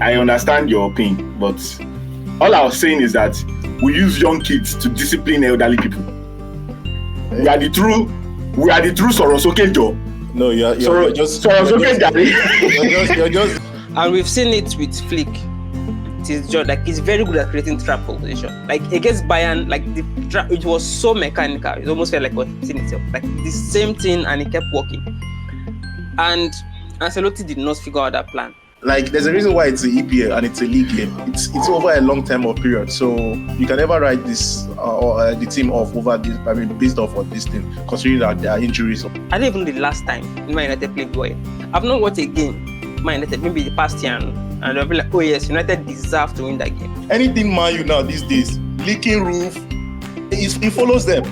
I understand your pain, but all I was saying is that we use young kids to discipline elderly people. We are the true Sorosoke Joe. No, you're just and we've seen it with Flick. It's just like he's very good at creating trap position. Like against Bayern, like the trap, it was so mechanical. It almost felt like it was hitting itself. Like the same thing, and it kept working. And Ancelotti did not figure out that plan. Like there's a reason why it's an EPL and it's a league game. It's over a long time of period, so you can never write this the team off over this. I mean, based off of this thing, considering that there are injuries. I don't even the last time Man United played well. I've not watched a game Man United maybe the past year, and I'll be like, oh yes, United deserve to win that game. Anything Man U now these days, leaking roof, it follows them.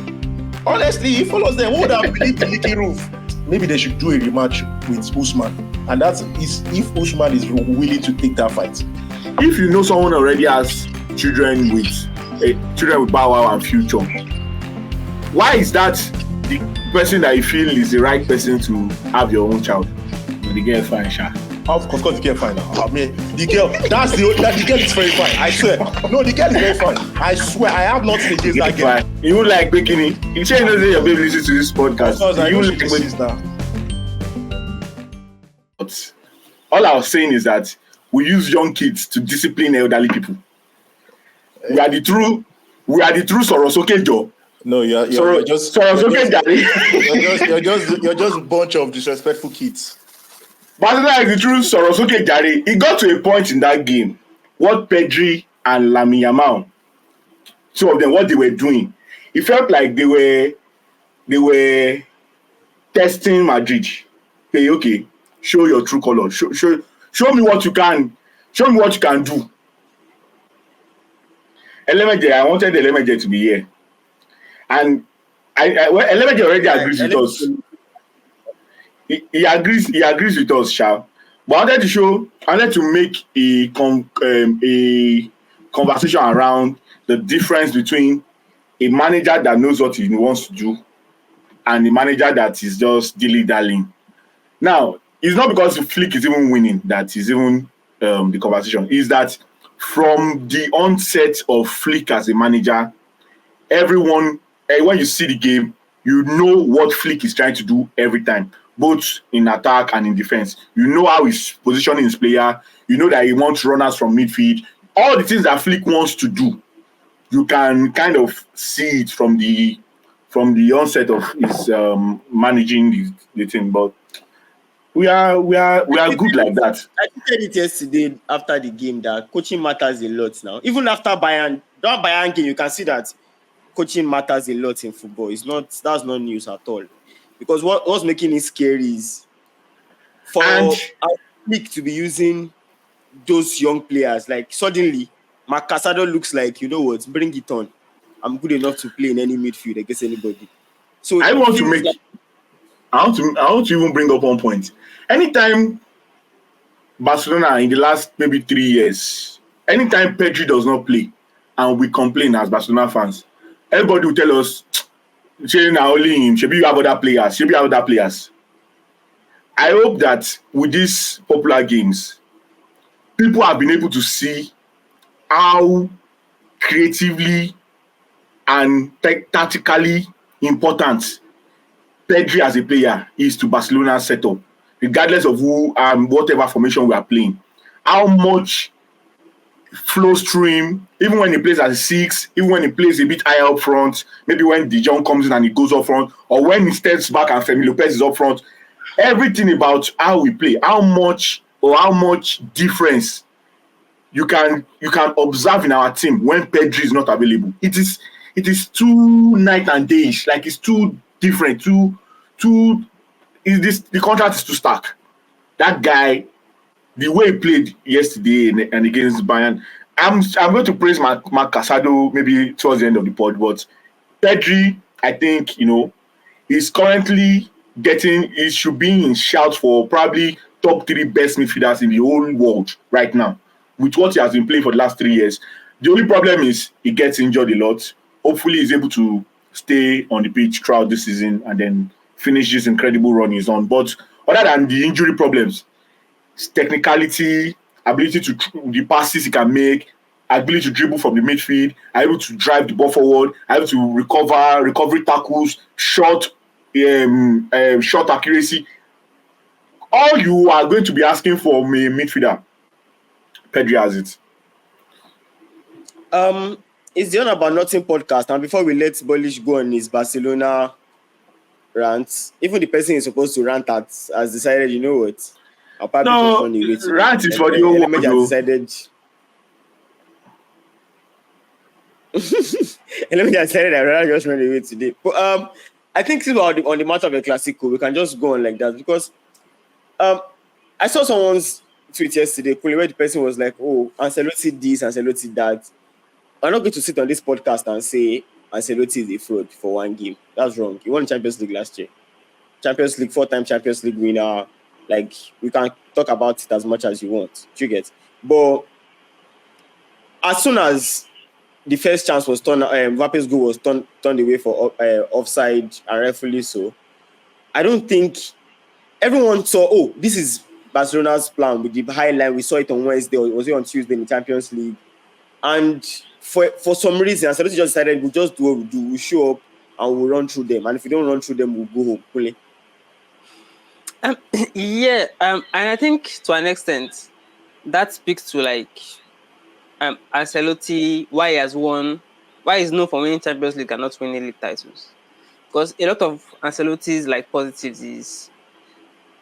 Honestly, it follows them. Who would have believed the leaking roof? Maybe they should do a rematch with Usman, and that is if Usman is willing to take that fight. If you know someone already has children with Bow Wow and Future, why is that the person that you feel is the right person to have your own child? The girl is fine, Sha. Of course, the girl fine. I mean, the girl is very fine. I swear. No, the girl is very fine. I swear, I have nothing against that girl. You like bikini? You say you know your baby listens to this podcast. Of course, I know she listens now. All I was saying is that we use young kids to discipline elderly people. We are the true Sorosoke Joe. No, you're just a bunch of disrespectful kids. Barca is the true Sorosoke Jare. It got to a point in that game, what Pedri and Lamine Yamal, two of them, what they were doing, it felt like they were testing Madrid. Hey, okay, show your true color. Show me what you can. Show me what you can do. Elemeje, I wanted Elemeje to be here, and Elemeje already agrees with us. He agrees with us, Sha. But I wanted to make a conversation around the difference between a manager that knows what he wants to do and a manager that is just dilly-dallying. Now, it's not because the Flick is even winning that is even the conversation. Is that from the onset of Flick as a manager, everyone, when you see the game, you know what Flick is trying to do every time, both in attack and in defense. You know how he's positioning his player. You know that he wants runners from midfield. All the things that Flick wants to do, you can kind of see it from the onset of his managing the team. But we are good like that. I said it yesterday after the game that coaching matters a lot now. Even after that Bayern game, you can see that coaching matters a lot in football. That's not news at all. Because what's making it scary is for our league to be using those young players. Like suddenly, Marc Casado looks like, you know what, bring it on. I'm good enough to play in any midfield against anybody. So I want to even bring up one point. Anytime Barcelona in the last maybe 3 years, anytime Pedri does not play and we complain as Barcelona fans, everybody will tell us, now only him. Maybe you have other players. I hope that with these popular games, people have been able to see how creatively and tactically important Pedri as a player is to Barcelona's setup, regardless of whatever formation we are playing. How much flows through him, even when he plays as a 6, even when he plays a bit higher up front, maybe when De Jong comes in and he goes up front, or when he steps back and Femi Lopez is up front. Everything about how we play, how much difference you can observe in our team when Pedri is not available. It is too night and day. Like it's too different. The contrast is too stark. That guy, the way he played yesterday and against Bayern, I'm going to praise Marc Casado maybe towards the end of the pod, but Pedri, I think, he's currently he should be in shout for probably top 3 best midfielders in the whole world right now, with what he has been playing for the last 3 years. The only problem is he gets injured a lot. Hopefully he's able to stay on the pitch throughout this season and then finish this incredible run he's on. But other than the injury problems, his technicality ability to the passes he can make, ability to dribble from the midfield, able to drive the ball forward, able to recovery tackles, short accuracy. All you are going to be asking for a midfielder, Pedri has it. It's the On About Nothing podcast. And before we let Bolish go on his Barcelona rant, even the person is supposed to rant at has decided, you know what? I'll probably just run away today. Rant is for the whole world. Decided. Element has decided I'd rather just run away today. But I think on the matter of the Clasico, we can just go on like that because I saw someone's tweet yesterday where the person was like, "Oh, Ancelotti this, Ancelotti that." I'm not going to sit on this podcast and say Ancelotti is a fraud for one game. That's wrong. He won the Champions League last year. Champions League, 4-time Champions League winner. Like, we can talk about it as much as you want. Do you get? But as soon as the first chance was turned, Mbappe's goal was turned away for offside, and rightfully so, I don't think everyone saw, oh, this is Barcelona's plan with the high line. We saw it on Wednesday, or was it on Tuesday in the Champions League? And for some reason, Ancelotti just decided we'll just do what we do. We'll show up and we'll run through them. And if we don't run through them, we'll go home. Really. And I think to an extent, that speaks to Ancelotti, why he's known for winning Champions League and not winning league titles. Because a lot of Ancelotti's positives is,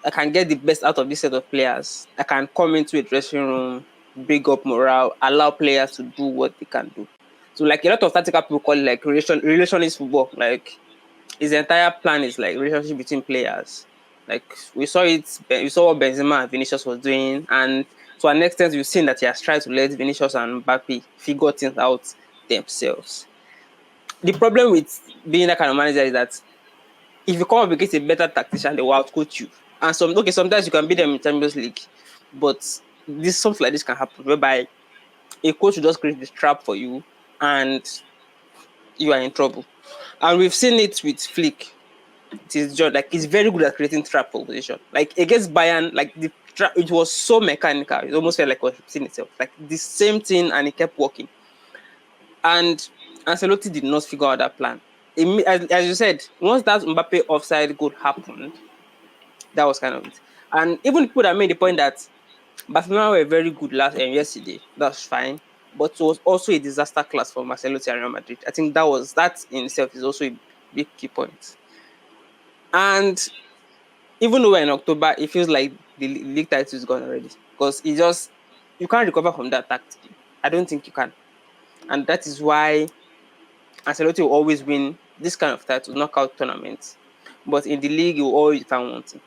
I can get the best out of this set of players. I can come into a dressing room, big up morale, allow players to do what they can do. So a lot of tactical people call it relationist football. His entire plan is relationship between players. We saw what Benzema and Vinicius was doing, and to an extent you've seen that he has tried to let Vinicius and Mbappe figure things out themselves. The problem with being that kind of manager is that if you come up against a better tactician, they will outcoach you. And sometimes you can beat them in Champions League, but something like this can happen, whereby a coach will just create this trap for you and you are in trouble. And we've seen it with Flick. It is just he's very good at creating trap position. Against Bayern, it was so mechanical. It almost felt like it was repeating itself. The same thing, and it kept working. And Ancelotti did not figure out that plan. As you said, once that Mbappe offside goal happened, that was kind of it. And even people that made the point that Barcelona were very good yesterday, that's fine. But it was also a disaster class for Ancelotti and Real Madrid. I think that in itself is also a big key point. And even though we're in October, it feels like the league title is gone already. Because you can't recover from that tactic. I don't think you can. And that is why Ancelotti will always win this kind of titles, knockout tournaments. But in the league, you will always find one thing.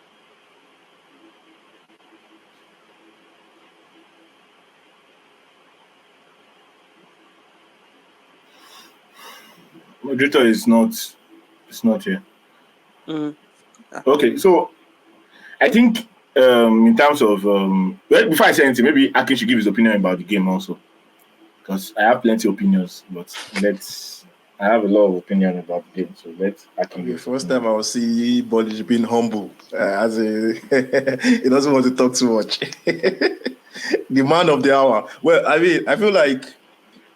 Moderator is not here. Mm-hmm. Okay, so I think in terms of before I say anything, maybe Akin should give his opinion about the game also, because I have plenty of opinions, but I have a lot of opinion about the game, so let's Akin. The first time I will see Bolish being humble, he doesn't want to talk too much. The man of the hour. Well, I mean, I feel like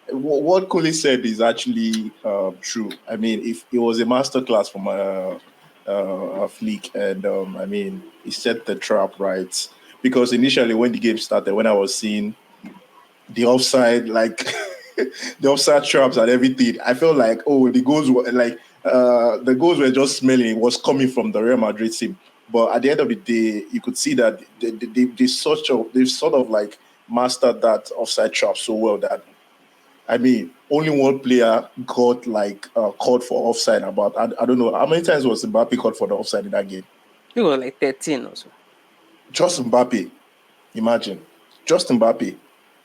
what Kole said is actually true. I mean, if it was a masterclass from Flick, and I mean, he set the trap right, because initially when the game started, when I was seeing the offside, the offside traps and everything, I felt like, oh, the goals were just smelling. It was coming from the Real Madrid team. But at the end of the day, you could see that they sort of mastered that offside trap so well that, I mean, only one player got called for offside. About I don't know how many times was Mbappe called for the offside in that game. It was 13 or so. Just Mbappe, imagine, just Mbappe.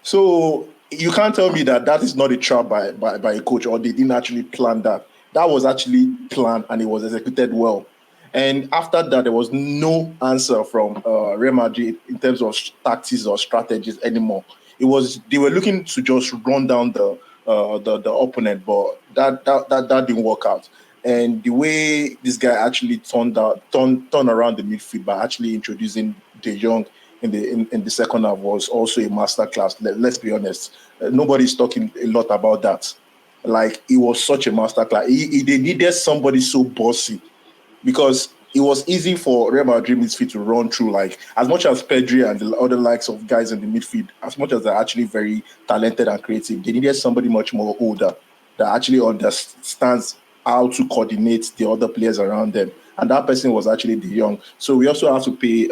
So you can't tell me that is not a trap by a coach, or they didn't actually plan that. That was actually planned and it was executed well. And after that, there was no answer from Real Madrid in terms of tactics or strategies anymore. They were looking to just run down the opponent, but that didn't work out. And the way this guy actually turned around the midfield by actually introducing De Jong in the second half was also a masterclass. Let's be honest. Nobody's talking a lot about that. Like, it was such a masterclass. They needed somebody so bossy, because it was easy for Real Madrid midfield to run through. Like, as much as Pedri and the other likes of guys in the midfield, as much as they're actually very talented and creative, they needed somebody much more older that actually understands how to coordinate the other players around them. And that person was actually De Jong. So we also have to pay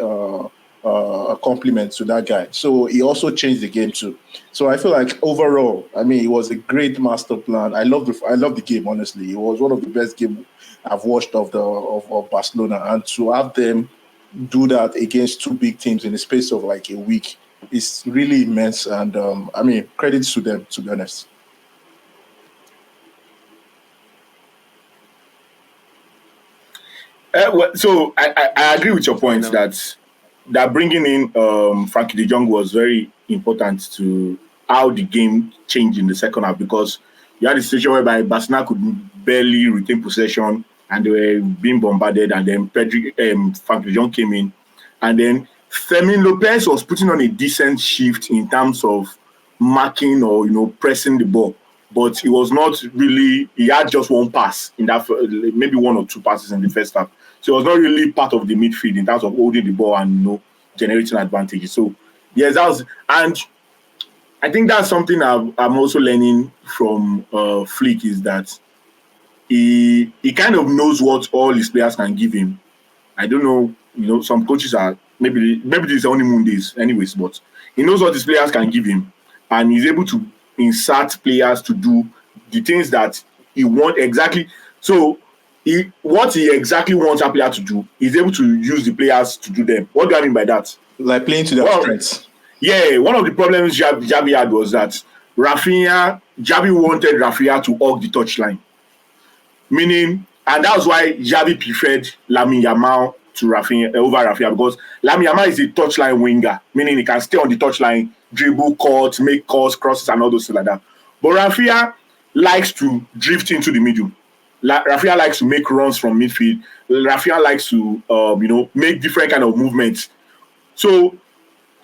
a compliment to that guy. So he also changed the game too. So I feel like overall, I mean, it was a great master plan. I love the game, honestly. It was one of the best games I've watched of Barcelona, and to have them do that against two big teams in the space of like a week is really immense. And I mean, credits to them, to be honest. So I agree with your point that bringing in Frankie De Jong was very important to how the game changed in the second half, because you had a situation whereby Barcelona could barely retain possession and they were being bombarded, and then Frankie De Jong came in, and then Fermin Lopez was putting on a decent shift in terms of marking or pressing the ball. But it was not really, he had just one pass in that, maybe one or two passes in the first half. So it was not really part of the midfield in terms of holding the ball and generating advantages. So yes, that was, and I think that's something I'm also learning from Flick, is that he kind of knows what all his players can give him. I don't know, some coaches are maybe this is honeymoon days anyways, but he knows what his players can give him, and he's able to insert players to do the things that he wants exactly. So what he exactly wants a player to do, he's able to use the players to do them. What do I mean by that? Like playing to their strengths. Yeah, one of the problems Xavi had was that Xavi wanted Rafinha to hug the touchline. Meaning, and that was why Xavi preferred Lamine Yamal to Rafinha over Rafinha, because Lamine Yamal is a touchline winger, meaning he can stay on the touchline, dribble, cut, make calls, crosses, and all those things like that. But Rafinha likes to drift into the middle. Rafinha likes to make runs from midfield. Rafinha likes to make different kind of movements. So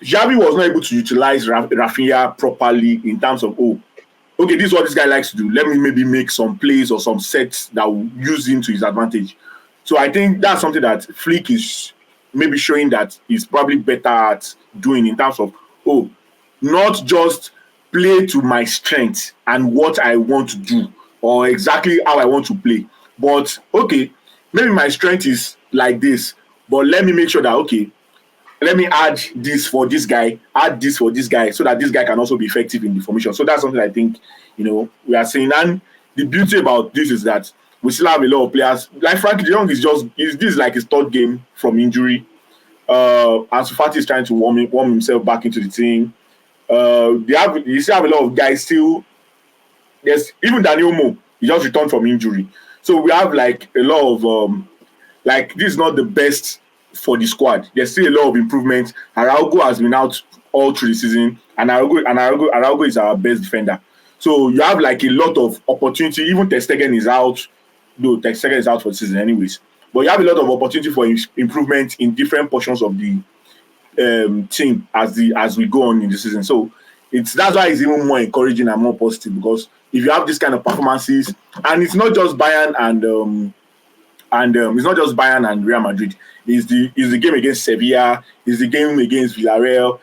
Xavi was not able to utilize Rafinha properly in terms of, okay, this is what this guy likes to do. Let me maybe make some plays or some sets that will use him to his advantage. So I think that's something that Flick is maybe showing that he's probably better at doing, in terms of, not just play to my strength and what I want to do or exactly how I want to play, but okay, maybe my strength is like this, but let me make sure that, okay, let me add this for this guy, add this for this guy, so that this guy can also be effective in the formation. So that's something I think, we are saying. And the beauty about this is that we still have a lot of players. Like Frankie De Jong this is like his third game from injury. Ansu Fati is trying to warm himself back into the team. You still have a lot of guys still. There's even Daniel Mo, he just returned from injury. So we have like a lot of this is not the best for the squad. There's still a lot of improvement. Araujo has been out all through the season, and Araujo is our best defender. So you have like a lot of opportunity. Even Ter Stegen is out, though Ter Stegen is out for the season anyways. But you have a lot of opportunity for improvement in different portions of the team as we go on in the season. So that's why it's even more encouraging and more positive, because if you have this kind of performances, and it's not just Bayern and it's not just Bayern and Real Madrid. It's the game against Sevilla. It's the game against Villarreal.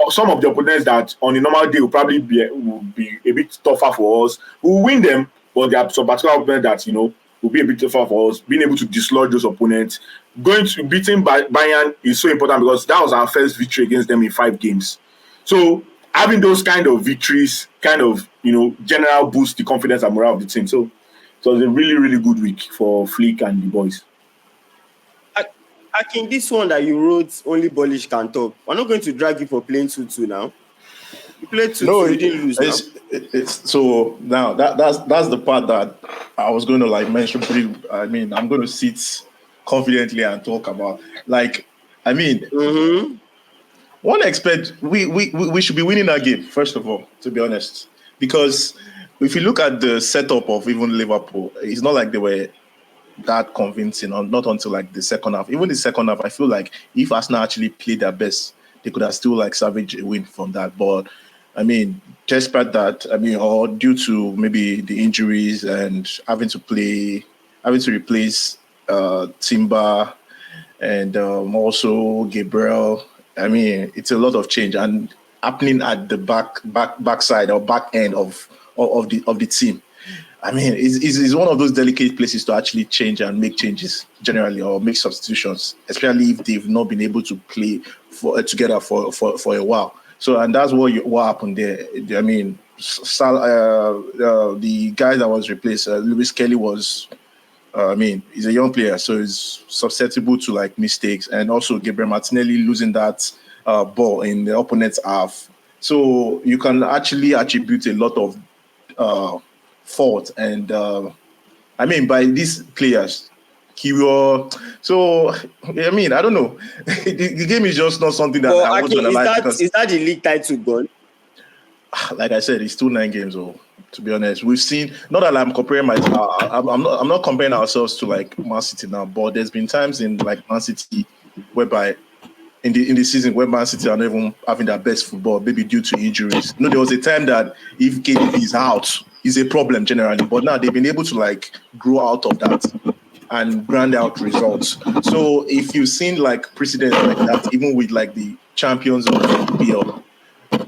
Some of the opponents that on a normal day will probably be a bit tougher for us. We'll win them, but there are some particular opponents that will be a bit tougher for us. Being able to dislodge those opponents, going to beating Bayern is so important, because that was our first victory against them in 5 games. So having those kind of victories kind of general boost the confidence and morale of the team. So it was a really, really good week for Flick and the boys. I think this one that you wrote, only Polish can talk. We're not going to drag you for playing 2-2 now. You played 2-2, no, you didn't lose now. So now that's the part that I was going to mention. I'm going to sit confidently and talk about. One expect we should be winning that game, first of all, to be honest. Because if you look at the setup of even Liverpool, it's not like they were that convincing, or not until the second half. Even the second half, I feel like if Arsenal actually played their best, they could have still like salvaged a win from that. But I mean, despite that, I mean, or due to maybe the injuries and having to replace Timber and also Gabriel. I mean, it's a lot of change and happening at the backside or back end of the team. I mean, it's one of those delicate places to actually change and make changes generally or make substitutions, especially if they've not been able to play together for a while. So, and that's what happened there. I mean, the guy that was replaced, Lewis Kelly, was. He's a young player, so he's susceptible to like mistakes, and also Gabriel Martinelli losing that ball in the opponent's half. So you can actually attribute a lot of fault, and by these players. Kiwo. So I mean, I don't know. the game is just not something that I want to analyze. Is that the league title gone? Like I said, it's still 9 games. To be honest, we've seen. Not that I'm comparing I'm not comparing ourselves to like Man City now, but there's been times in like Man City whereby in the season where Man City are not even having their best football, maybe due to injuries. There was a time that if KDB is out, is a problem generally, but now they've been able to like grow out of that and brand out results. So if you've seen like precedents like that, even with like the champions of the EPL,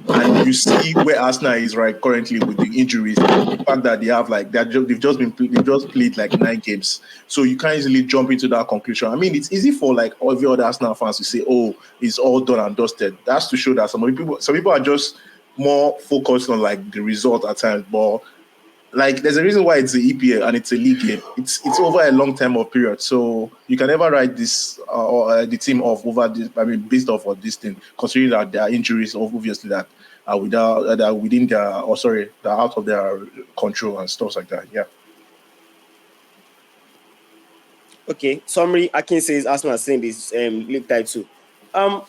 and you see where Arsenal is right currently with the injuries, the fact that they have like they've just played like 9 games, so you can't easily jump into that conclusion. I mean, it's easy for like all the other Arsenal fans to say, "Oh, it's all done and dusted." That's to show that some people are just more focused on like the result at times, but like there's a reason why it's the EPL and it's a league game. It's over a long time of period, so you can never write this or the team off over this. I mean, based off of this thing, considering that there are injuries, obviously that are within their they're out of their control and stuff like that. Yeah. Okay. Summary: Akin says Arsenal saying this league title. Kule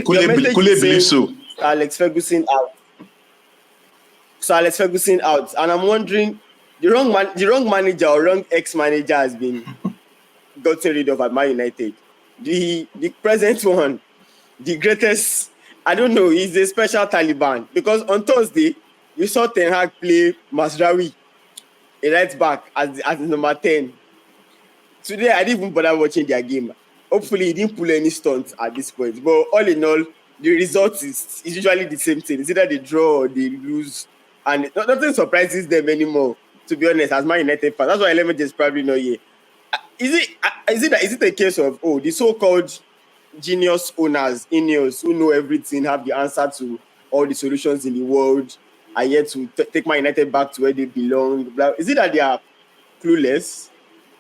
believe so. Alex Ferguson out. So Alex Ferguson out, and I'm wondering, the wrong manager or wrong ex-manager has been gotten rid of at Man United. The present one, the greatest, I don't know, he's a special Taliban, because on Thursday you saw Ten Hag play Masraoui, a right back, as number 10. Today I didn't even bother watching their game. Hopefully he didn't pull any stunts at this point. But all in all, the result is usually the same thing. It's either they draw or they lose. And nothing surprises them anymore, to be honest, as Man United fans. That's why Element is probably not here. Is it a case of, the so-called genius owners, INEOS, who know everything, have the answer to all the solutions in the world, are yet to take Man United back to where they belong? Is it that they are clueless?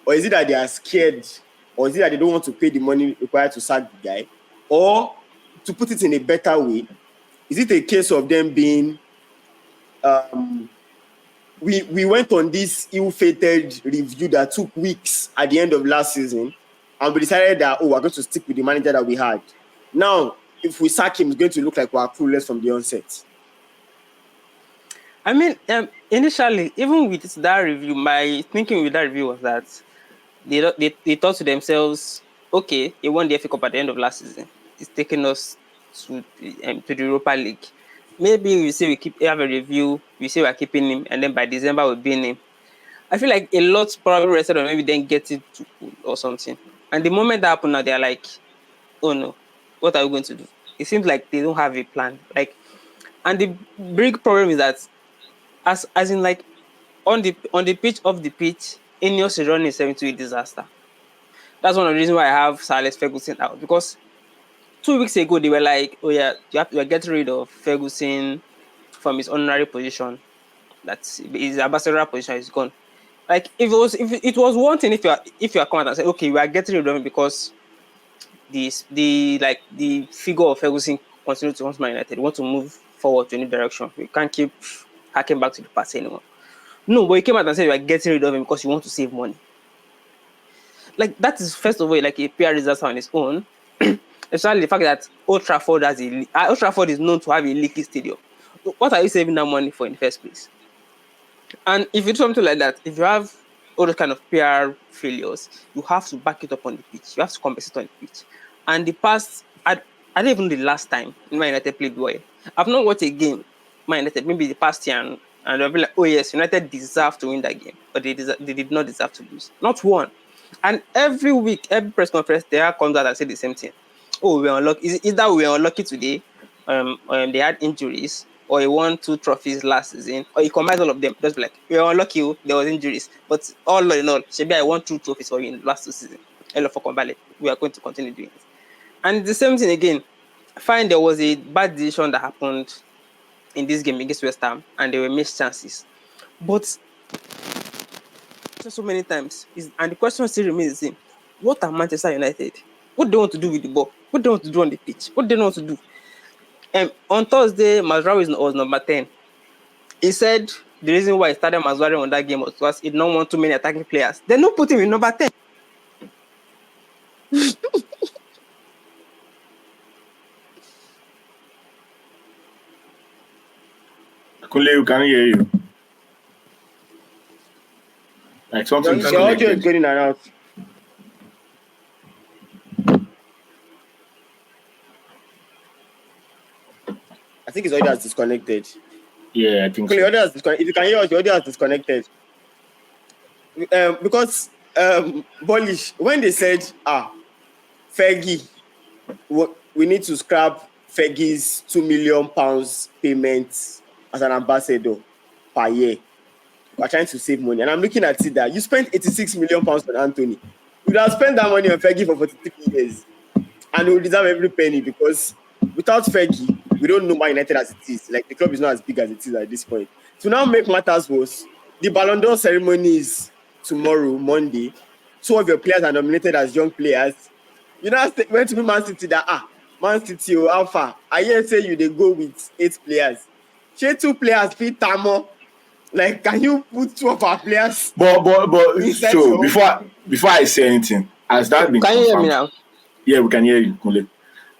Or is it that they are scared? Or is it that they don't want to pay the money required to sack the guy? Or, to put it in a better way, is it a case of them being... we went on this ill-fated review that took weeks at the end of last season, and we decided that, we're going to stick with the manager that we had. Now, if we sack him, it's going to look like we're clueless from the onset. I mean, initially, even with that review, my thinking with that review was that they thought to themselves, okay, he won the FA Cup at the end of last season. It's taking us to the Europa League. Maybe we say have a review, we say we're keeping him, and then by December we'll bin him. I feel like a lot probably rested on maybe then get it to or something. And the moment that happened now, they're like, oh no, what are we going to do? It seems like they don't have a plan. And the big problem is that as in like on the pitch, off the pitch, INEOS is running itself into a disaster. That's one of the reasons why I have Sir Alex Ferguson out, because 2 weeks ago, they were like, oh yeah, you're getting rid of Ferguson from his honorary position. That's his ambassadorial position is gone. Like if it was one thing if you are coming and say, okay, we are getting rid of him because the figure of Ferguson continues to want Man United. We want to move forward to a new direction. We can't keep hacking back to the past anymore. No, but you came out and said you are getting rid of him because you want to save money. Like that is first of all like a PR disaster on its own. Especially the fact that Old Trafford is known to have a leaky stadium. What are you saving that money for in the first place? And if you do something like that, if you have all those kind of PR failures, you have to back it up on the pitch. You have to compensate on the pitch. And the past, I I don't even know the last time Man United played well. I've not watched a game, Man United, maybe the past year, and I'll be like, oh yes, United deserved to win that game, but they did not deserve to lose. Not one. And every week, every press conference, they are comes out and say the same thing. Oh, we're unlucky. Is that we were unlucky today? They had injuries, or he won 2 trophies last season, or he combines all of them. Just be like, we were unlucky, there was injuries, but all in all, maybe I won 2 trophies for you in the last 2 seasons. Hello for Combale. We are going to continue doing it. And the same thing again. I find there was a bad decision that happened in this game against West Ham, and there were missed chances. But so many times, and the question still remains the same. What are Manchester United? What do they want to do with the ball? What do they want to do on the pitch? What do they want to do? On Thursday, Mazraoui was number 10. He said the reason why he started Mazraoui on that game was because he did not want too many attacking players. They don't put him in number 10. Kunle, we can hear you. Like something. Your audio is going in and out. I think his audio is disconnected. Yeah, I think so. Your audio is disconnected. If you can hear us, your audio is disconnected. Because Polish, when they said, Fergie, we need to scrap Fergie's £2 million payment as an ambassador per year. We're trying to save money. And I'm looking at it that you spent £86 million on Anthony. You would have spent that money on Fergie for 43 years. And he will deserve every penny, because without Fergie, we don't know Man United as it is. Like, the club is not as big as it is at this point. To now make matters worse, the Ballon d'Or ceremony is tomorrow, Monday. 2 of your players are nominated as young players. You know, went to be Man City that, Man City or Alpha. I hear say they go with 8 players. Share 2 players, fit Tamo. Like, can you put 2 of our players? But so before I say anything, has that been confirmed? Can you hear me now? Yeah, we can hear you, Kunle.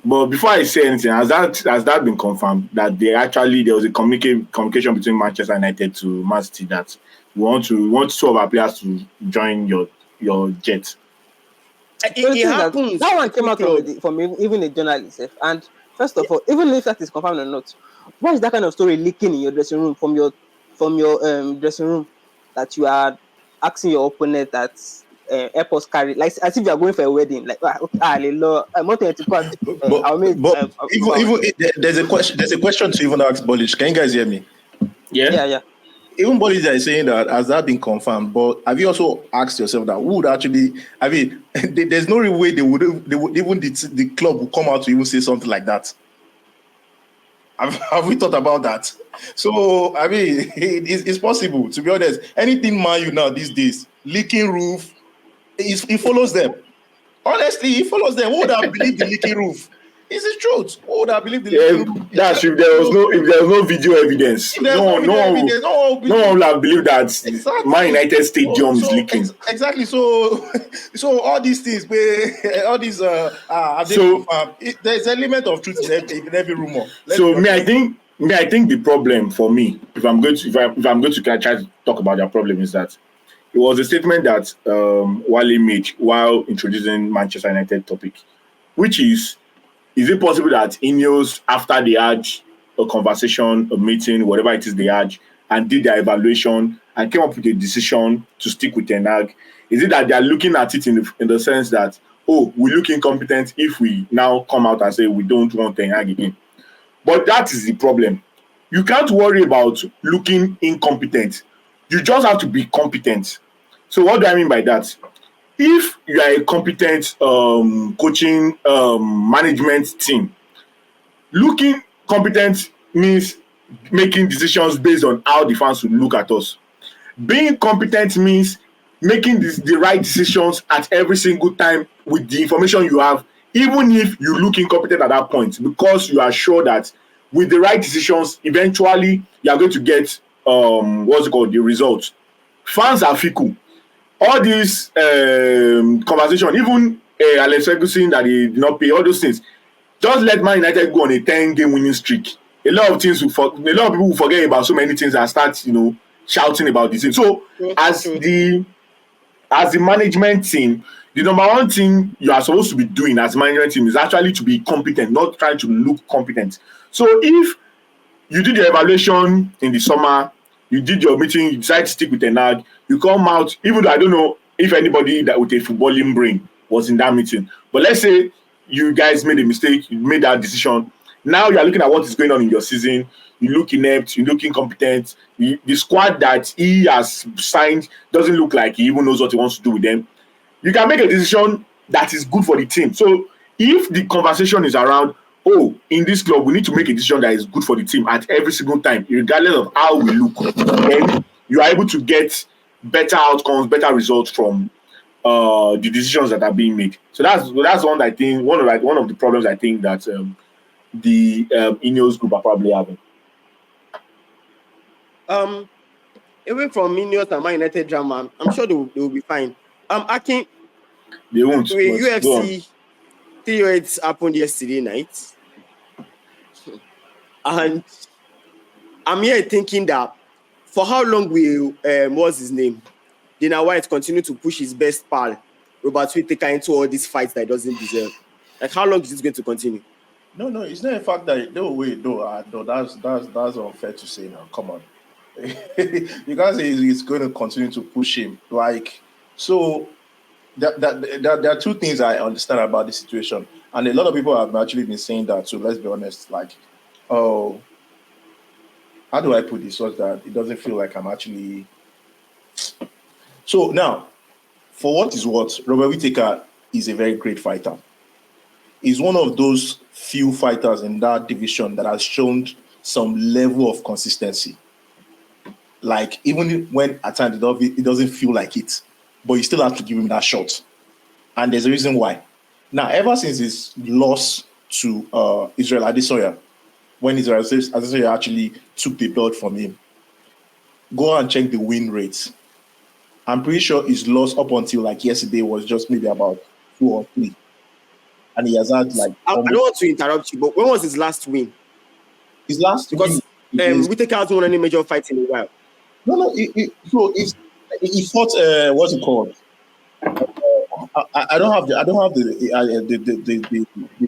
But before I say anything, has that been confirmed that there was a communication between Manchester United to Man City that we want 2 of our players to join your jet? It happens. That one came out from even a journalist. And first of all, even if that is confirmed or not, why is that kind of story leaking in your dressing room from your dressing room, that you are asking your opponent that airports carry, like as if you are going for a wedding, like I'm not going to but even there's a question to even ask Bolish. Can you guys hear me? Yeah. Even Bolish is saying that has that been confirmed, but have you also asked yourself that who would actually? I mean, there's no real way they would even the club would come out to even say something like that. Have we thought about that? So, I mean, it's possible, to be honest. Anything Man U now these days, leaking roof, it follows them. Honestly, it follows them. Who would have believed the leaking roof? It's the truth. Who would have believed the leaking roof? That's if there was no video evidence. No one would have believed that exactly. Man United Stadium is leaking. Exactly. So all these things, all these there's an element of truth in every rumor. I think the problem for me, if I'm going to try to talk about their problem, is that it was a statement that Wale made while introducing Manchester United topic, which is it possible that INEOS, after they had a conversation, a meeting, whatever it is they had, and did their evaluation and came up with a decision to stick with Ten Hag, is it that they are looking at it in the sense that, we look incompetent if we now come out and say we don't want Ten Hag again? But that is the problem. You can't worry about looking incompetent. You just have to be competent. So what do I mean by that? If you are a competent coaching management team, looking competent means making decisions based on how the fans will look at us. Being competent means making the right decisions at every single time with the information you have, even if you look incompetent at that point, because you are sure that with the right decisions, eventually you are going to get the results. Fans are fickle. All these conversation, even Alex Ferguson that he did not pay, all those things, just let Man United go on a 10-game winning streak. A lot of people will forget about so many things and start, shouting about this thing. So as the management team, the number one thing you are supposed to be doing as management team is actually to be competent, not trying to look competent. So if you did your evaluation in the summer, you did your meeting, you decided to stick with Ten Hag, you come out, even though I don't know if anybody that with a footballing brain was in that meeting, but let's say you guys made a mistake, you made that decision. Now you are looking at what is going on in your season. You look inept, you look incompetent. The squad that he has signed doesn't look like he even knows what he wants to do with them. You can make a decision that is good for the team. So if the conversation is around, oh, in this club, we need to make a decision that is good for the team at every single time, regardless of how we look, then you are able to get better outcomes, better results from the decisions that are being made. So that's one I think one of the problems I think that the INEOS group are probably having. Away from INEOS and Man United drama, I'm sure they will be fine. Akin, they won't. UFC 308 happened yesterday night, and I'm here thinking that for how long will what's his name, Dana White, continue to push his best pal Robert Whittaker into all these fights that he doesn't deserve? Like, how long is this going to continue? No, it's not a fact that that's unfair to say now. Come on. You guys is going to continue to push him. Like, so there are two things I understand about the situation. And a lot of people have actually been saying that, so let's be honest, like, oh, how do I put this so that it doesn't feel like I'm actually... So now, for what is what, Robert Whittaker is a very great fighter. He's one of those few fighters in that division that has shown some level of consistency. Like, even when at times it doesn't feel like it, but you still have to give him that shot. And there's a reason why. Now, ever since his loss to Israel Adesanya, when Israel Adesanya actually took the belt from him, go and check the win rates. I'm pretty sure his loss up until like yesterday was just maybe about 2 or 3. And he has had like... I don't want to interrupt you, but when was his last win? His last win? Because Whittaker hasn't won any major fights in a while. No. He fought. What's it called? I don't have the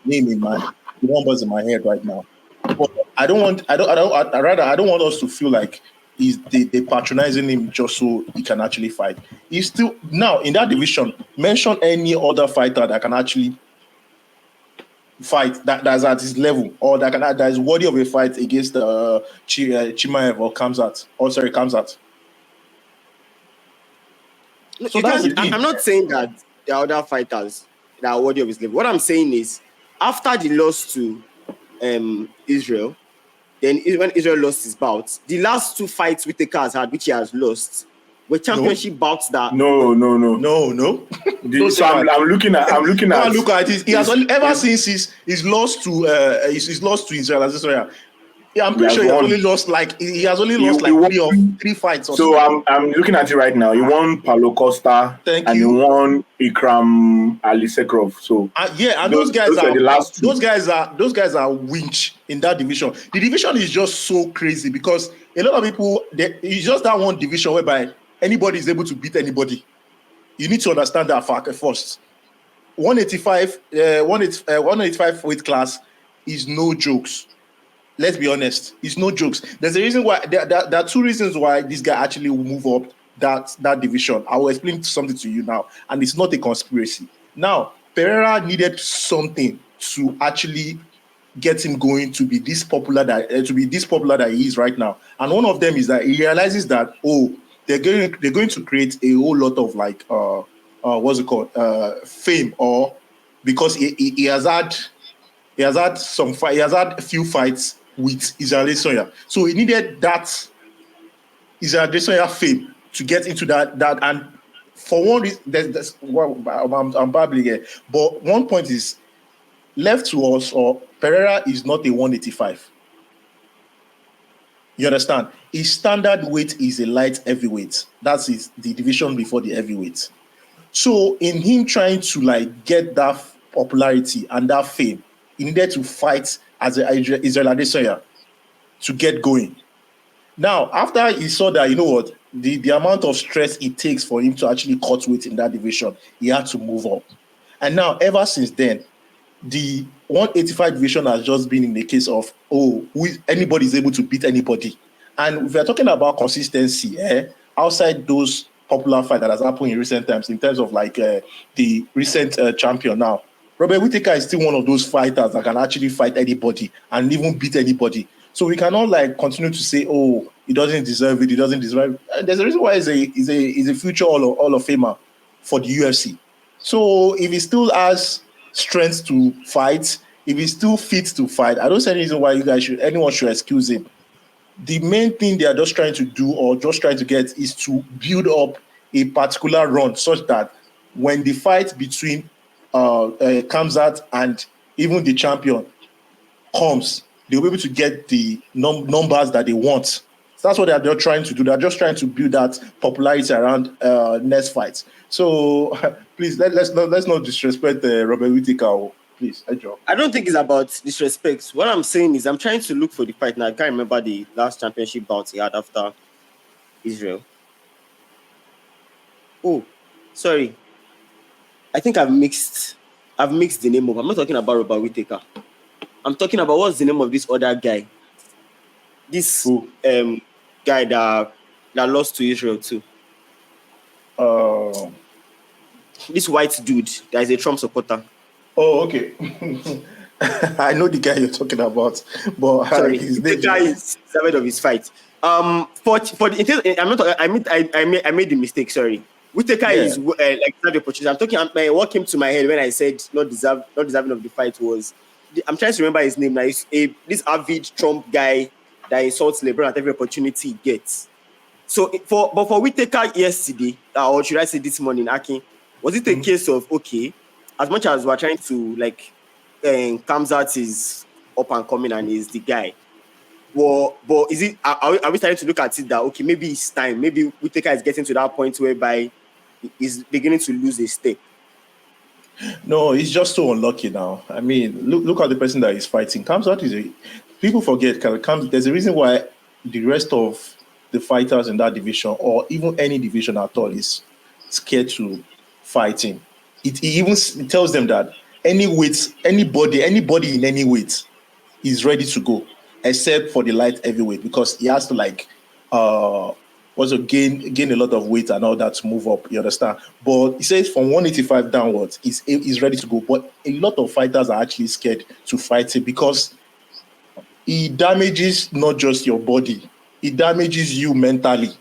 name in my the numbers in my head right now. But I don't want us to feel like they patronizing him just so he can actually fight. He's still now in that division. Mention any other fighter that can actually fight that's at his level or that is worthy of a fight against Chimaev or Khamzat. So I'm not saying that there are other fighters that are worthy of his level. What I'm saying is, after the loss to Israel, then when Israel lost his bouts, the last 2 fights Whittaker has had, which he has lost, were championship bouts that... No. So I'm looking at. Look at it. He has ever since his loss to Israel Adesanya. Yeah, I'm pretty sure he has only lost like 3 fights. So I'm looking at it right now. He won Paulo Costa. He won Ikram Alisekrov. So those guys are the last 2. Those guys are winch in that division. The division is just so crazy because a lot of people it's just that one division whereby anybody is able to beat anybody. You need to understand that fact first. 185 weight class is no jokes. Let's be honest, it's no jokes. There's a reason why. There are 2 reasons why this guy actually will move up that division. I will explain something to you now, and it's not a conspiracy. Now, Pereira needed something to actually get him going to be this popular that he is right now. And one of them is that he realizes that they're going to create a whole lot of like fame, or because he has had a few fights with Israel Adesanya. So he needed that Israel Adesanya fame to get into that and for one reason, I'm babbling here, but one point is left to us, or Pereira is not a 185. You understand? His standard weight is a light heavyweight. That's the division before the heavyweight. So in him trying to like get that popularity and that fame, he needed to fight as Israel Adesanya to get going. Now, after he saw that, you know what, the amount of stress it takes for him to actually cut weight in that division, he had to move up. And now, ever since then, the 185 division has just been in the case of, anybody is able to beat anybody. And if we're talking about consistency, outside those popular fights that has happened in recent times, in terms of like the recent champion now, Robert Whittaker is still one of those fighters that can actually fight anybody and even beat anybody. So we cannot like continue to say, he doesn't deserve it, he doesn't deserve it. And there's a reason why he's a future Hall of Famer for the UFC. So if he still has strength to fight, if he's still fit to fight, I don't see any reason why anyone should excuse him. The main thing they are just trying to do or just trying to get is to build up a particular run such that when the fight between Khamzat and even the champion comes, they'll be able to get the numbers that they want. So that's what they're trying to do. They're just trying to build that popularity around next fights. So please let's not disrespect Robert Whittaker. Please, I don't think it's about disrespect. What I'm saying is I'm trying to look for the fight now. I can't remember the last championship bout he had after Israel. Oh, sorry. I think I've mixed the name up. I'm not talking about Robert Whittaker. I'm talking about what's the name of this other guy. This guy that lost to Israel too. This white dude that is a Trump supporter. Oh, okay. I know the guy you're talking about, but sorry, the guy is servant of his fight. For the I'm not. I made the mistake. Sorry, Whittaker is like not the opportunity. I'm talking. What came to my head when I said not deserving of the fight was. I'm trying to remember his name now. He's this avid Trump guy that insults LeBron at every opportunity he gets. So for Whittaker yesterday, or should I say this morning, Aki, was it a case of as much as we're trying to like Khamzat is up and coming and is the guy. Well, but is it are we starting to look at it that maybe it's time, maybe Whittaker is getting to that point whereby he's beginning to lose his step? No, he's just so unlucky now. I mean, look at the person that he's fighting. Khamzat people forget. There's a reason why the rest of the fighters in that division, or even any division at all, is scared to fight him. It even tells them that any weight, anybody in any weight is ready to go, except for the light heavyweight, because he has to gain a lot of weight and all that to move up. You understand? But he says from 185 downwards, he's ready to go. But a lot of fighters are actually scared to fight him because he damages not just your body, it damages you mentally.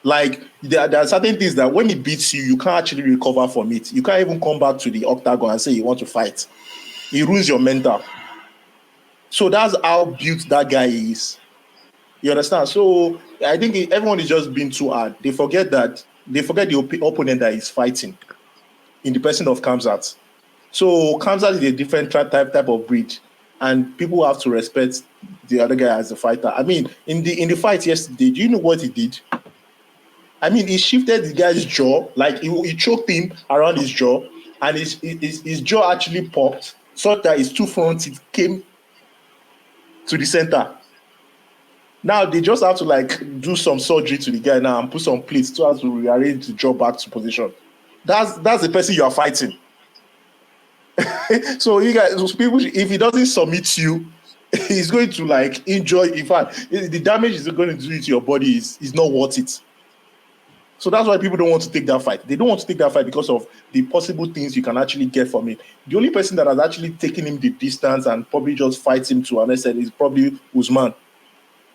Like there are certain things that when he beats you, you can't actually recover from it. You can't even come back to the octagon and say you want to fight. He ruins your mental. So that's how built that guy is. You understand? So I think everyone is just being too hard. They forget the opponent that is fighting in the person of Khamzat. So Khamzat is a different type of breed, and people have to respect the other guy as a fighter. I mean, in the fight yesterday, do you know what he did? I mean, he shifted the guy's jaw, like he choked him around his jaw, and his jaw actually popped so that his two front teeth came to the center. Now they just have to do some surgery to the guy now and put some plates so as to rearrange the jaw back to position. That's the person you are fighting. So you guys, those people, if he doesn't submit you, he's going to enjoy. In fact, the damage he's going to do to your body is not worth it. So that's why people don't want to take that fight. They don't want to take that fight because of the possible things you can actually get from it. The only person that has actually taken him the distance and probably just fights him to an extent is probably Usman.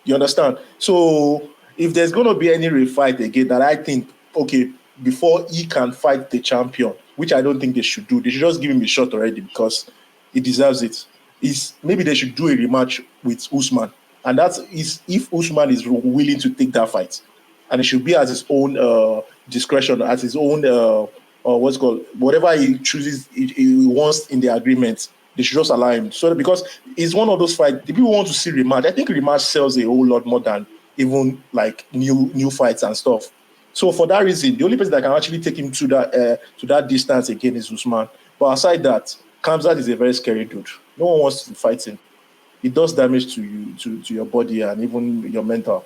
You understand? So if there's going to be any refight again, that I think, before he can fight the champion, which I don't think they should do, they should just give him a shot already because he deserves it. Maybe they should do a rematch with Usman. And that is if Usman is willing to take that fight. And it should be at his own discretion, at his own, whatever he chooses, he wants in the agreement. They should just allow him. So because it's one of those fights, the people want to see rematch. I think rematch sells a whole lot more than even new fights and stuff. So for that reason, the only person that can actually take him to that distance again is Usman. But aside that, Khamzat is a very scary dude. No one wants to fight him. It does damage to you, to your body and even your mental.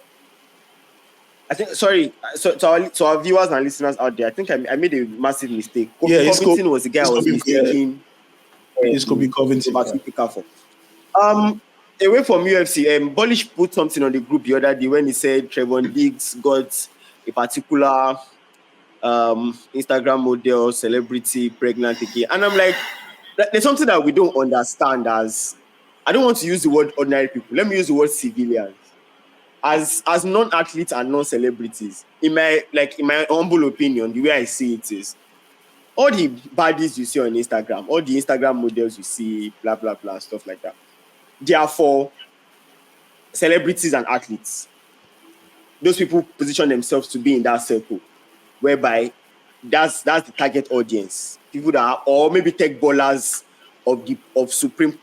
I think, sorry, so to our viewers and listeners out there, I think I made a massive mistake. Yeah, Kofi it's Covington was the guy I was mistaking. It's Kobe Covington. Robert Whittaker for. Away from UFC, Bullish put something on the group the other day when he said Trevon Diggs got a particular Instagram model, celebrity, pregnant again. And I'm like, there's something that we don't understand as, I don't want to use the word ordinary people. Let me use the word civilians. As non-athletes and non-celebrities, in my humble opinion, the way I see it is, all the baddies you see on Instagram, all the Instagram models you see, blah, blah, blah, stuff like that, they are for celebrities and athletes. Those people position themselves to be in that circle, whereby that's the target audience. People that are, or maybe tech ballers of supreme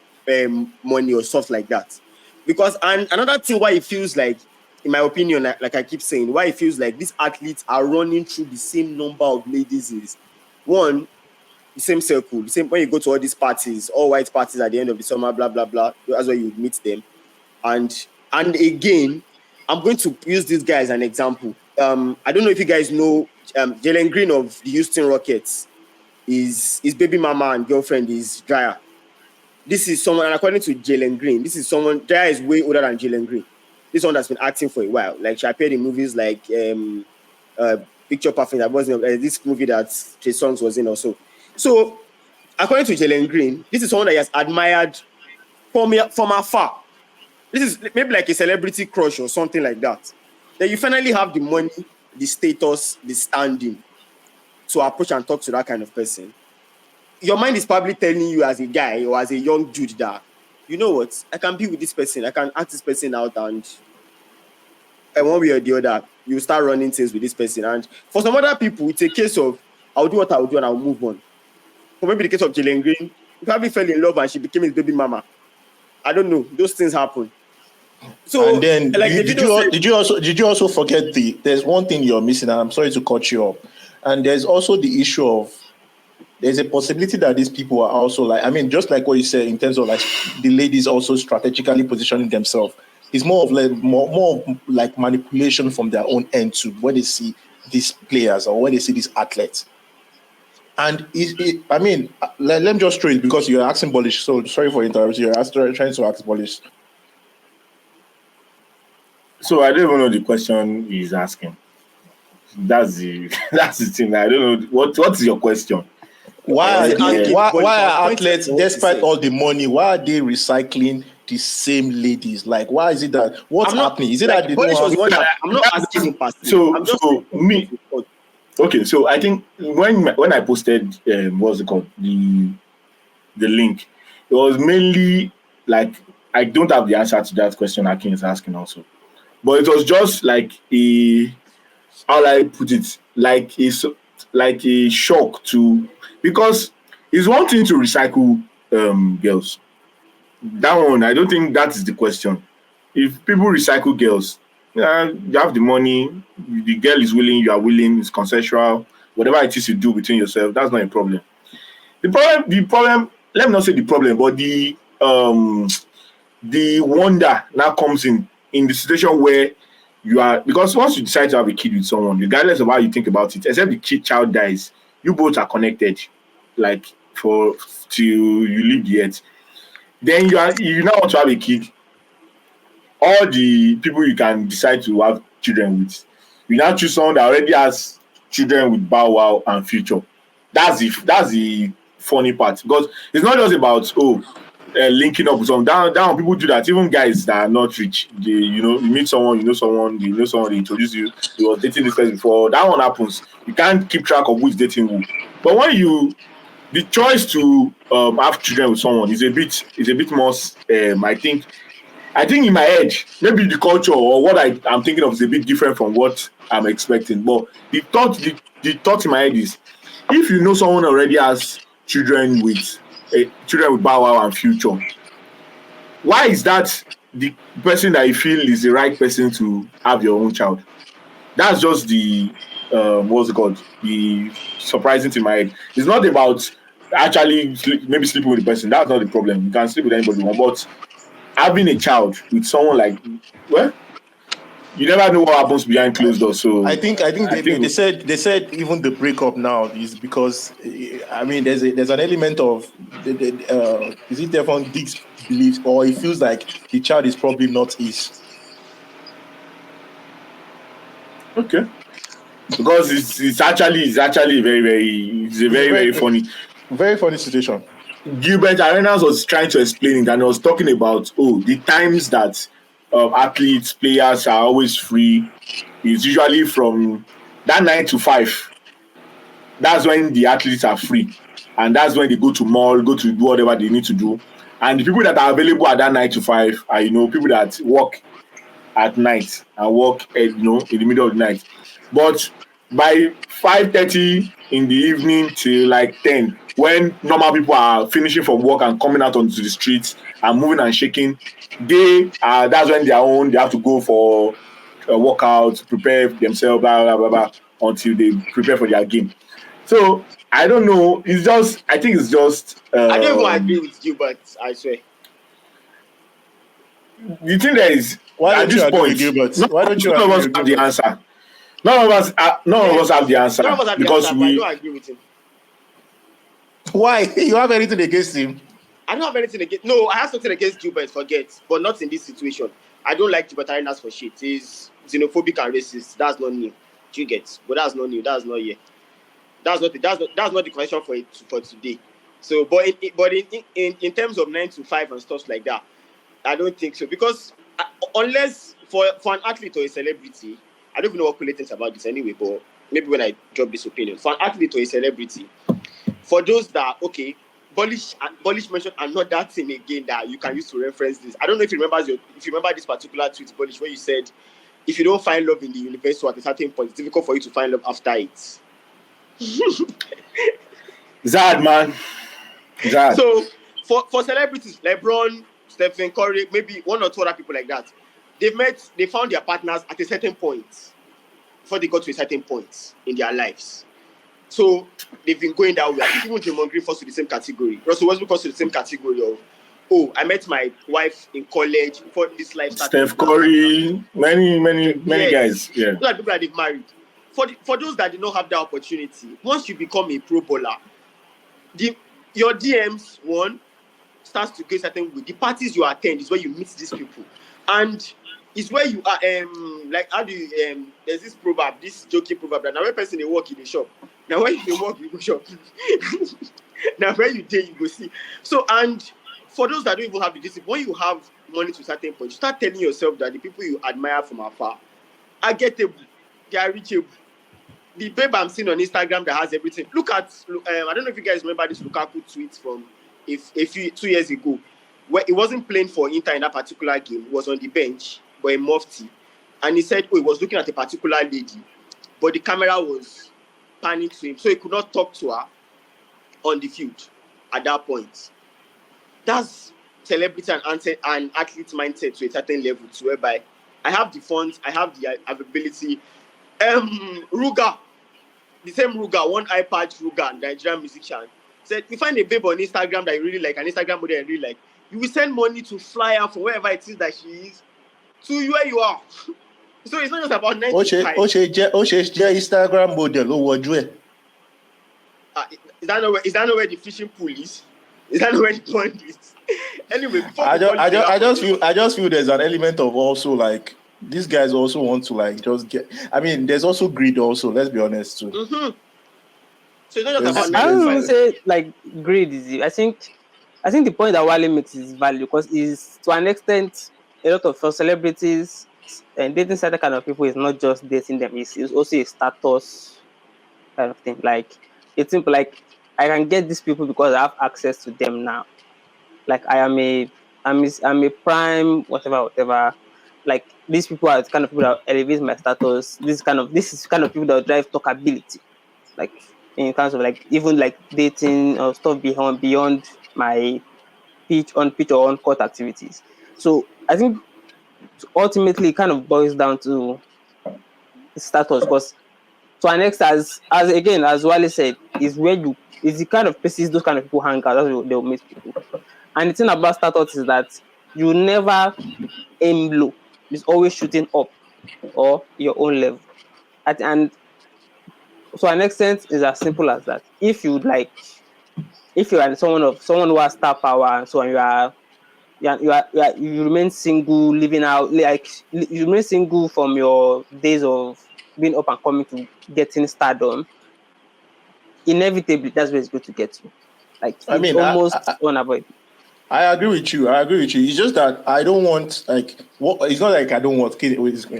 money or stuff like that. Because, and another thing why it feels like, in my opinion, like I keep saying, why it feels like these athletes are running through the same number of ladies is, one, the same circle, the same, when you go to all these parties, all white parties at the end of the summer, blah, blah, blah, that's where you meet them. And again, I'm going to use this guy as an example. I don't know if you guys know, Jalen Green of the Houston Rockets, his baby mama and girlfriend is Dryer. This is someone, and according to Jalen Green, this is someone, Dryer is way older than Jalen Green. This one that's been acting for a while. Like, she appeared in movies like Picture Perfect. That wasn't this movie that Trey Songz was in also. So, according to Jalen Green, this is someone that he has admired from afar. This is maybe like a celebrity crush or something like that. Then you finally have the money, the status, the standing to approach and talk to that kind of person. Your mind is probably telling you as a guy or as a young dude that, you know what, I can be with this person, I can ask this person out, and one way or the other, you start running things with this person. And for some other people, it's a case of, I'll do what I'll do and I'll move on. For maybe the case of Jalen Green, he probably fell in love and she became his baby mama. I don't know. Those things happen. So, and then, like, did you also forget there's one thing you're missing, and I'm sorry to cut you off. And there's also the issue of, there's a possibility that these people are also like, I mean, just like what you said in terms of like the ladies also strategically positioning themselves. It's more of like more like manipulation from their own end too, when they see these players or when they see these athletes. And I mean, let me just throw it because you're asking Bullish. So sorry for interrupting. You're trying to ask Bullish. So I don't even know the question he's asking. That's the thing. I don't know what is your question. Why are athletes, despite all the money, why are they recycling the same ladies? Like, why is it that what's happening? Is it like, that they don't have? I'm not asking him personally. So me. Okay, so I think when I posted what's it called, the link, it was mainly like, I don't have the answer to that question Akin is asking also, but it was just like how I put it, like a shock to, because it's one thing to recycle girls. That one, I don't think that is the question. If people recycle girls, you have the money, the girl is willing, you are willing, it's consensual, whatever it is you do between yourself, that's not a problem. The problem, let me not say the problem, but the wonder now comes in the situation where you are, because once you decide to have a kid with someone, regardless of how you think about it, except the child dies, you both are connected, like till you leave the earth. Then you now want to have a kid. All the people you can decide to have children with, you now choose someone that already has children with Bow Wow and Future. That's the funny part, because it's not just about linking up with someone. Down people do that. Even guys that are not rich, you meet someone, you know someone, they introduce you. You was dating this person before. That one happens. You can't keep track of who's dating who. But when the choice to have children with someone is a bit more. I think in my head, maybe the culture or what I'm thinking of is a bit different from what I'm expecting. But the thought in my head is, if you know someone already has children with Bow Wow and Future, why is that the person that you feel is the right person to have your own child? That's just the what's it called? The surprising thing in my head. It's not about actually maybe sleeping with the person. That's not the problem. You can sleep with anybody you want, but having a child with someone like, well, you never know what happens behind closed doors. So I think they said even the breakup now is because I mean there's an element of is it Devon Dick's belief, or it feels like the child is probably not his. okay. Because it's actually very funny. Very funny situation. Gilbert Arenas was trying to explain it, and he was talking about the times that athletes, players are always free is usually from that 9 to 5. That's when the athletes are free, and that's when they go to mall, go to do whatever they need to do. And the people that are available at that 9 to 5 are people that work at night and work in the middle of the night. But by 5:30 in the evening till like 10, when normal people are finishing from work and coming out onto the streets and moving and shaking, that's when they have to go for a workout, prepare themselves, blah blah blah blah, until they prepare for their game. So I don't know. I think it's just. I don't even agree with you, but I swear. The thing there is, why at don't this you point, agree with Gilbert? Why don't you none of us agree with have the Gilbert? answer. None of us have the answer None of us have because the answer, but I don't agree with him. Why? You have anything against him? I don't have anything against. No, I have something against Gilbert, forget, but not in this situation. I don't like Gilbert Arenas for shit. He's xenophobic and racist. That's not new. You get, but that's not new. That's not yet. That's not the question for today. So, but in terms of 9 to 5 and stuff like that, I don't think so, because unless for an athlete or a celebrity, I don't even know what Kule thinks about this anyway, but maybe when I drop this opinion, for an athlete or a celebrity, for those that, okay, Bullish mentioned another thing again that you can use to reference this. I don't know if you remember this particular tweet, Bullish, where you said, if you don't find love in the universe at a certain point, it's difficult for you to find love after it. Zad, man. Zad. So for celebrities, LeBron, Stephen Curry, maybe one or two other people like that, they found their partners at a certain point before they got to a certain point in their lives. So they've been going that way. I think even Draymond Green falls to the same category. Russell Westbrook falls to the same category of, I met my wife in college before this life started. Steph Curry, many guys. Yeah. Those are people that they've married. For those that did not have that opportunity, once you become a pro bowler, your DMs starts to get certain way. The parties you attend is where you meet these people, and it's where you are. Like how do you there's this proverb, this joking proverb that now when person they work in the shop, now when you work you go shop, now when you day you go see. So, and for those that don't even have the discipline, when you have money to a certain point, you start telling yourself that the people you admire from afar are gettable, they are reachable. The babe I'm seeing on Instagram that has everything. Look at, I don't know if you guys remember this Lukaku tweet from a few 2 years ago, where he wasn't playing for Inter in that particular game. He was on the bench, but a mufti. And he said, he was looking at a particular lady, but the camera was panning to him, so he could not talk to her on the field at that point. That's celebrity and athlete mindset to a certain level, too, whereby I have the funds, I have the availability. Ruga, the same Ruga, one iPad Ruga, Nigerian musician, said, you find a babe on Instagram that you really like, an Instagram model you really like, you will send money to fly her from wherever it is that she is to where you are. So it's not just about 95. Instagram model. Is that not where the fishing pool is? Is that not where the pond is? Anyway, I just feel there's an element of also like these guys also want to like just get. I mean, there's also greed also. Let's be honest too. Mm-hmm. So it's not just about I don't 95. even say like greed is. I think the point that Wale makes is value, because is to an extent a lot of celebrities and dating certain kind of people is not just dating them. It's also a status kind of thing. Like it's simple. Like I can get these people because I have access to them now. Like I'm a prime whatever. Like these people are the kind of people that elevate my status. This is kind of people that drive talkability. Like in terms of like even like dating or stuff beyond my pitch or on court activities. So I think ultimately it kind of boils down to status, because to an extent, as Wale said, is the kind of places those kind of people hang out. That's where they'll meet people. And the thing about status is that you never aim low. It's always shooting up. or your own level. And to an extent, is as simple as that. If you are someone who has star power, and so on, you remain single, living out like you remain single from your days of being up and coming to getting stardom. Inevitably, that's where it's going to get you. Like I it's mean, almost unavoidable. I agree with you. It's just that I don't want it's not like I don't want. I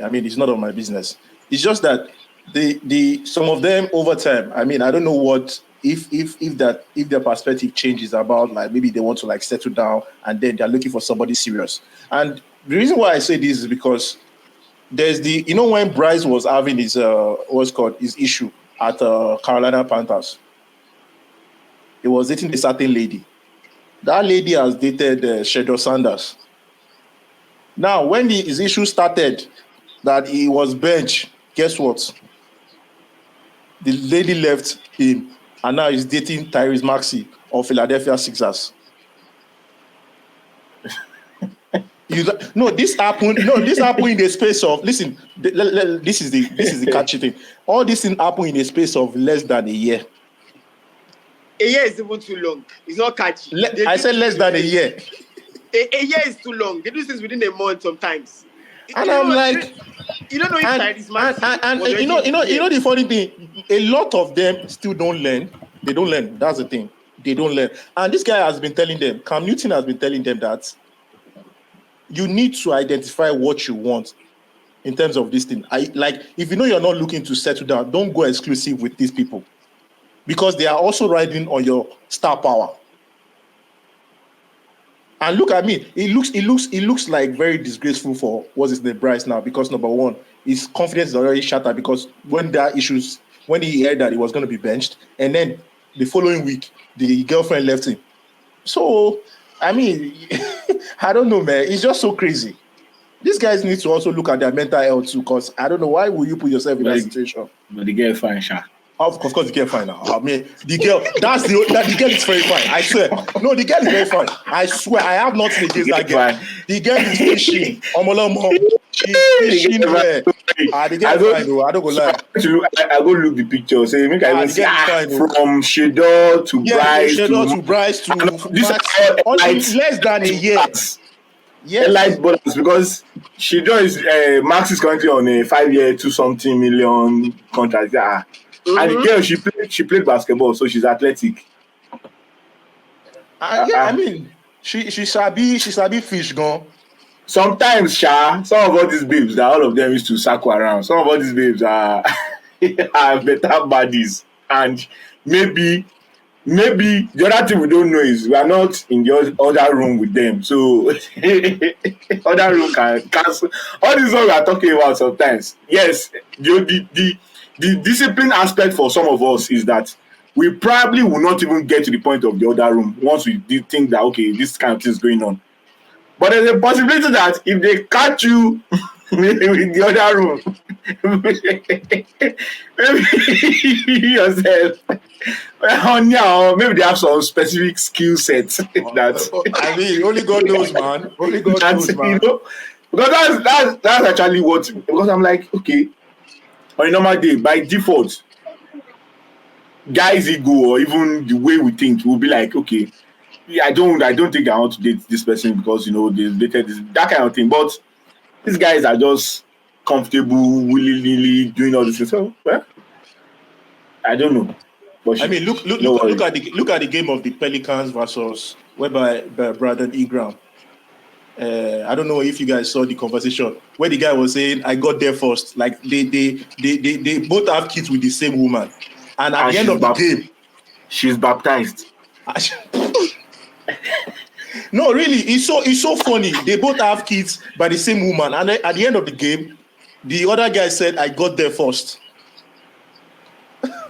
mean, it's not of my business. It's just that the some of them over time. I mean, I don't know what if their perspective changes about like maybe they want to like settle down and then they're looking for somebody serious. And the reason why I say this is because there's when Bryce was having his his issue at Carolina Panthers, he was dating a certain lady. That lady has dated Shedeur Sanders. Now, when his issue started that he was benched, guess what? The lady left him, and now he's dating Tyrese Maxey of Philadelphia Sixers. This happened in the space of this is the catchy thing. All this thing happened in the space of less than a year. A year is even too long. It's not catchy. I said less than a year. A year is too long. They do things within a month sometimes. And I'm like, you don't know if Tyrese Maxey and you know the funny thing, a lot of them still don't learn. They don't learn. That's the thing. They don't learn. And this guy has been telling them, Cam Newton has been telling them that you need to identify what you want in terms of this thing. If you know you're not looking to settle down, don't go exclusive with these people, because they are also riding on your star power. And look at me, it looks like very disgraceful for what's his name, Bryce now, because number one, his confidence is already shattered because when he heard that he was going to be benched, and then the following week the girlfriend left him. So I mean, I don't know, man. It's just so crazy. These guys need to also look at their mental health too, because I don't know, why will you put yourself in that situation? But the girl fine, sha. Of course, the girl fine now. I mean, the girl is very fine. I swear. No, the girl is very fine. I swear, I have nothing against that girl. The girl is fishing. She's fishing where? The girl is fine, though. I don't go lie. I go look the picture. Say, make I even see from Shedeur to Bryce. Shedeur to Bryce to this less than a year. Yes. Light bonus, because Shedeur is Max is currently on a 5-year, 2-something million contract. Yeah. And the girl, she played basketball, so she's athletic. I mean, she sabi fish gone. Sometimes, some of all these babes, that all of them used to circle around. Some of all these babes are better bodies, and maybe the other thing we don't know is we are not in the other room with them. So other room can cancel all this one we are talking about sometimes. Yes, the discipline aspect for some of us is that we probably will not even get to the point of the other room once we think that, okay, this kind of thing is going on. But there's a possibility that if they catch you in the other room, maybe yourself, maybe they have some specific skill sets that I mean, only God knows, man. Only God knows, man. Because that's actually what, because I'm like, okay, on a normal day, by default, guys' ego or even the way we think will be like, okay, I don't think I want to date this person because they dated this, that kind of thing. But these guys are just comfortable, willy-nilly doing all this. So, well, I don't know. But I mean, look at the game of the Pelicans versus whereby Brandon Ingram. I don't know if you guys saw the conversation where the guy was saying, "I got there first." Like they both have kids with the same woman, and at the end of the game, she's baptized. No, really, it's so funny. They both have kids by the same woman, and at the end of the game, the other guy said, "I got there first."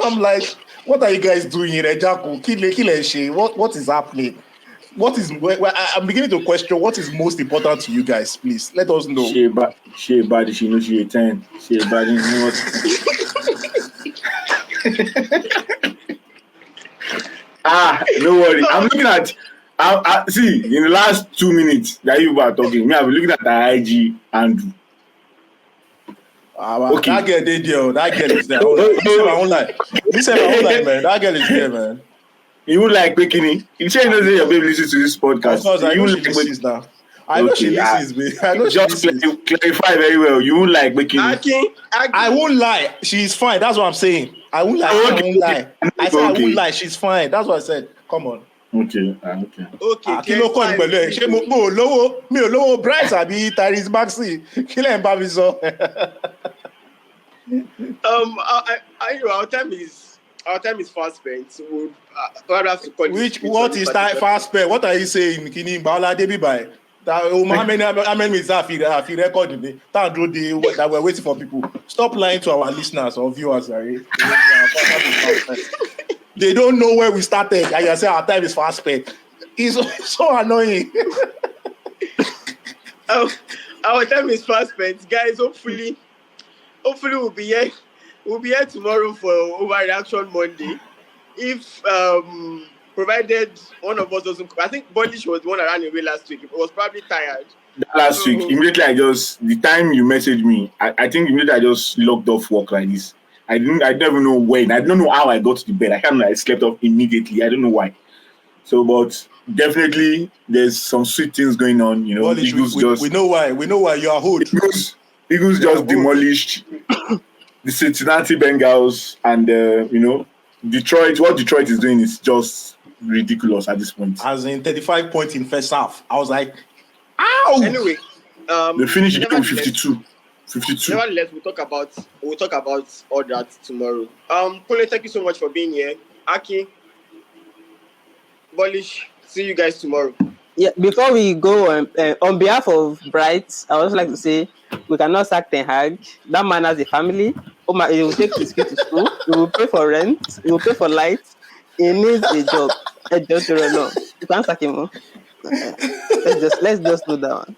I'm like, what are you guys doing here, Jaco? What is happening? I'm beginning to question what is most important to you guys. Please let us know. She bad. She knows she a 10. She bad. No worry. I'm looking at. See, in the last 2 minutes that you were talking, I'm looking at the IG and Okay. That girl did there. That girl is there. I won't lie. This is my own lie, man. That girl is there, man. You would like Bikini? You say you know that your baby listens to this podcast. Of course, I you know she like listens now. I know she listens, babe. I know she just listens. clarify very well. You won't like Bikini. I won't lie. She's fine. That's what I'm saying. I won't lie. I won't lie. I said I won't lie. She's fine. That's what I said. Come on. Okay. Kí ló kọ́ ni pẹ̀lú ẹ̀? Ṣé mo ò lówó Bryce àbí Tyrese Maxey? Kí lẹ̀ ń bá mi sọ? Our time is fast spent. So we'll rather have to call What is time fast spent? What are you saying? Kini Baola Debi by that? How many minutes have you recorded? That we're waiting for people. Stop lying to our listeners or viewers. Right? They don't know where we started. And you say our time is fast spent. It's so annoying. Our time is fast spent, guys. Hopefully we'll be here. We'll be here tomorrow for Overreaction Monday. If provided one of us doesn't, I think Bondish was the one that ran away last week. It was probably tired. Last week, immediately the time you messaged me, I think immediately I just logged off work like this. I didn't even know when. I don't know how I got to the bed. I slept off immediately. I don't know why. So, but definitely there's some sweet things going on. You know, Bondish, we know why. We know why you are hood. Eagles just demolished the Cincinnati Bengals, and Detroit. What Detroit is doing is just ridiculous at this point. As in 35 points in first half, I was like, "Ow!" Anyway, they finished the game with 52. 52. Nevertheless, we'll talk about all that tomorrow. Kule, thank you so much for being here. Aki, Bolish, see you guys tomorrow. Yeah, before we go, on behalf of Bright, I would also like to say we cannot sack Ten Hag. That man has a family. He will take his kid to school. He will pay for rent. He will pay for light. He needs a job. You can't sack him. Let's just do that one.